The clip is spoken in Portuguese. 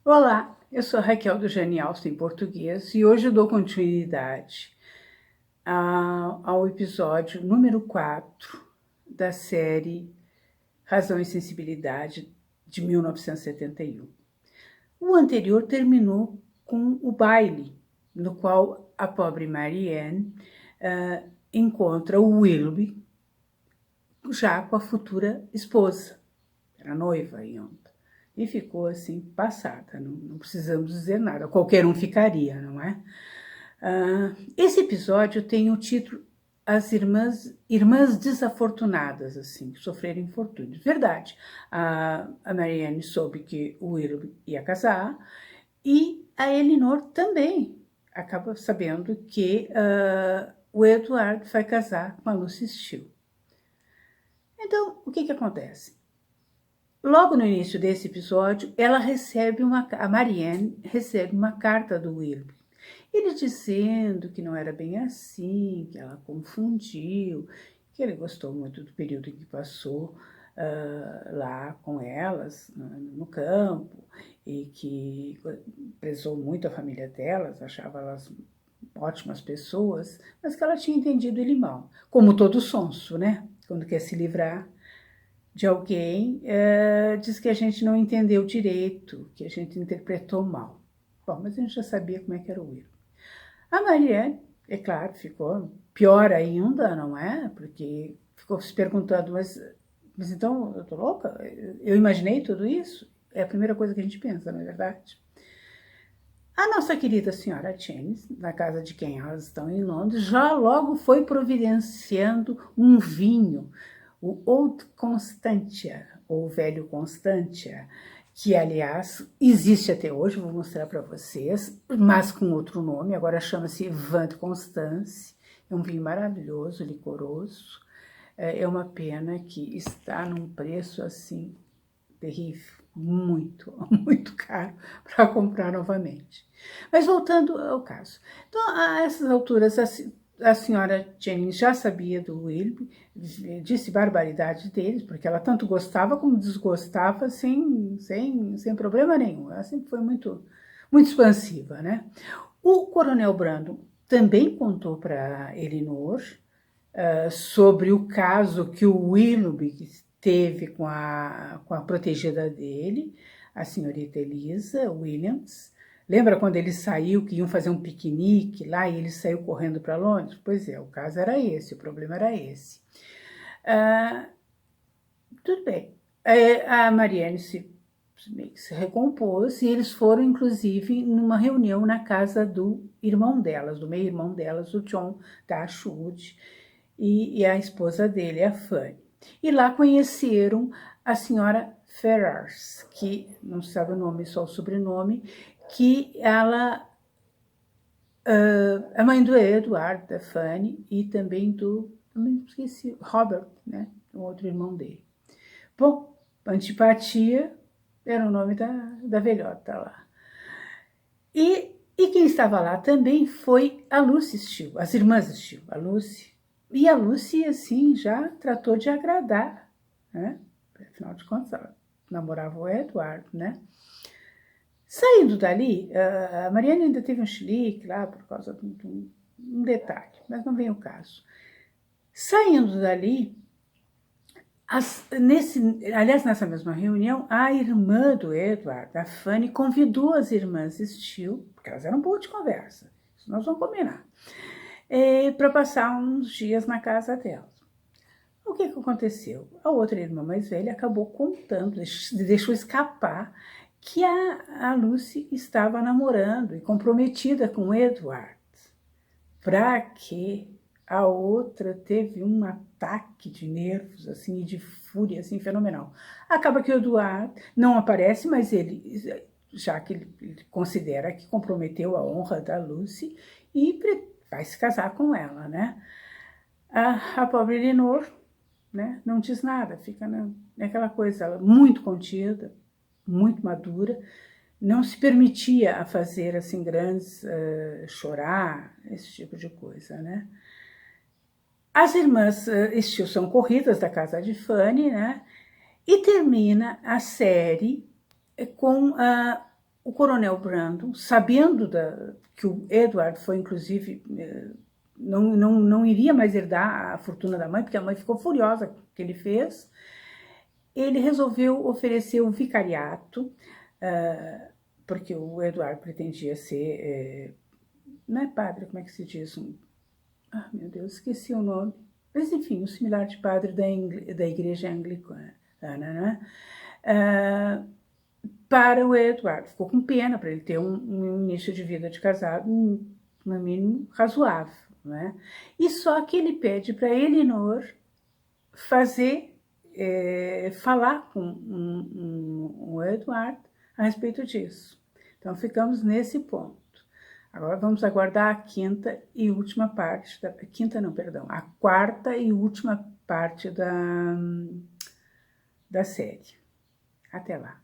Olá, eu sou a Raquel do Genialson em português e hoje eu dou continuidade ao episódio número 4 da série Razão e Sensibilidade de 1971. O anterior terminou com o baile, no qual a pobre Marianne encontra o Willoughby já com a futura esposa, era noiva ainda. E ficou assim, passada, não precisamos dizer nada, qualquer um ficaria, não é? Esse episódio tem o título As Irmãs Desafortunadas, assim, que sofreram infortúnios. Verdade, a Marianne soube que o Willoughby ia casar e a Elinor também acaba sabendo que o Edward vai casar com a Lucy Steele. Então, o que acontece? Logo no início desse episódio, a Marianne recebe uma carta do Willoughby. Ele dizendo que não era bem assim, que ela confundiu, que ele gostou muito do período que passou lá com elas, no campo, e que prezou muito a família delas, achava elas ótimas pessoas, mas que ela tinha entendido ele mal. Como todo sonso, né? Quando quer se livrar de alguém, diz que a gente não entendeu direito, que a gente interpretou mal. Bom, mas a gente já sabia como é que era o Will. A Marianne, é claro, ficou pior ainda, não é? Porque ficou se perguntando, mas então eu tô louca? Eu imaginei tudo isso? É a primeira coisa que a gente pensa, não é verdade? A nossa querida senhora James, na casa de quem elas estão em Londres, já logo foi providenciando um vinho, o Old Constantia, ou Velho Constantia, que, aliás, existe até hoje, vou mostrar para vocês, mas com outro nome, agora chama-se Vin Constance, é um vinho maravilhoso, licoroso, é uma pena que está num preço, assim, terrível, muito, muito caro para comprar novamente. Mas voltando ao caso. Então, a essas alturas, a senhora Jennings já sabia do Willoughby, disse barbaridade deles, porque ela tanto gostava como desgostava sem problema nenhum. Ela sempre foi muito, muito expansiva, né? O coronel Brandon também contou para Elinor sobre o caso que o Willoughby teve com a protegida dele, a senhorita Elisa Williams. Lembra quando ele saiu, que iam fazer um piquenique lá e ele saiu correndo para Londres? Pois é, o caso era esse, o problema era esse. Tudo bem. A Marianne se recompôs e eles foram, inclusive, numa reunião na casa do irmão delas, do meio-irmão delas, o John Dashwood, e a esposa dele, a Fanny. E lá conheceram a senhora Ferrars, que não se sabe o nome, só o sobrenome, que ela a mãe do Edward, da Fanny, e também também esqueci, Robert, né, o outro irmão dele. Bom, antipatia era o nome da velhota lá. E quem estava lá também foi a Lucy Steele, as irmãs Steele, a Lucy. E a Lucy, assim, já tratou de agradar, né? Afinal de contas, ela namorava o Edward, né? Saindo dali, a Mariana ainda teve um chilique lá por causa de um detalhe, mas não vem o caso. Saindo dali, aliás, nessa mesma reunião, a irmã do Edward, a Fanny, convidou as irmãs Steele, porque elas eram boas de conversa, isso nós vamos combinar, para passar uns dias na casa delas. O que aconteceu? A outra irmã mais velha acabou contando, deixou escapar que a Lucy estava namorando e comprometida com o Edward. Para que a outra teve um ataque de nervos, assim, e de fúria, assim, fenomenal. Acaba que o Eduardo não aparece, mas ele, já que ele considera que comprometeu a honra da Lucy e vai se casar com ela, né? A pobre Elinor, né, não diz nada, fica naquela coisa, ela muito contida, muito madura, não se permitia a fazer assim grandes, chorar, esse tipo de coisa, né? As irmãs Steele são corridas da casa de Fanny, né? E termina a série com o coronel Brandon, sabendo que o Edward foi, inclusive, não iria mais herdar a fortuna da mãe, porque a mãe ficou furiosa com o que ele fez, ele resolveu oferecer o vicariato, porque o Edward pretendia ser, não é padre, como é que se diz? Meu Deus, esqueci o nome. Mas, enfim, o similar de padre da igreja anglicana, né? Para o Edward. Ficou com pena para ele ter um início de vida de casado, no mínimo, razoável. Né? E só que ele pede para Elinor falar com o Edward a respeito disso. Então, ficamos nesse ponto. Agora vamos aguardar a quinta e última parte, a quarta e última parte da série. Até lá.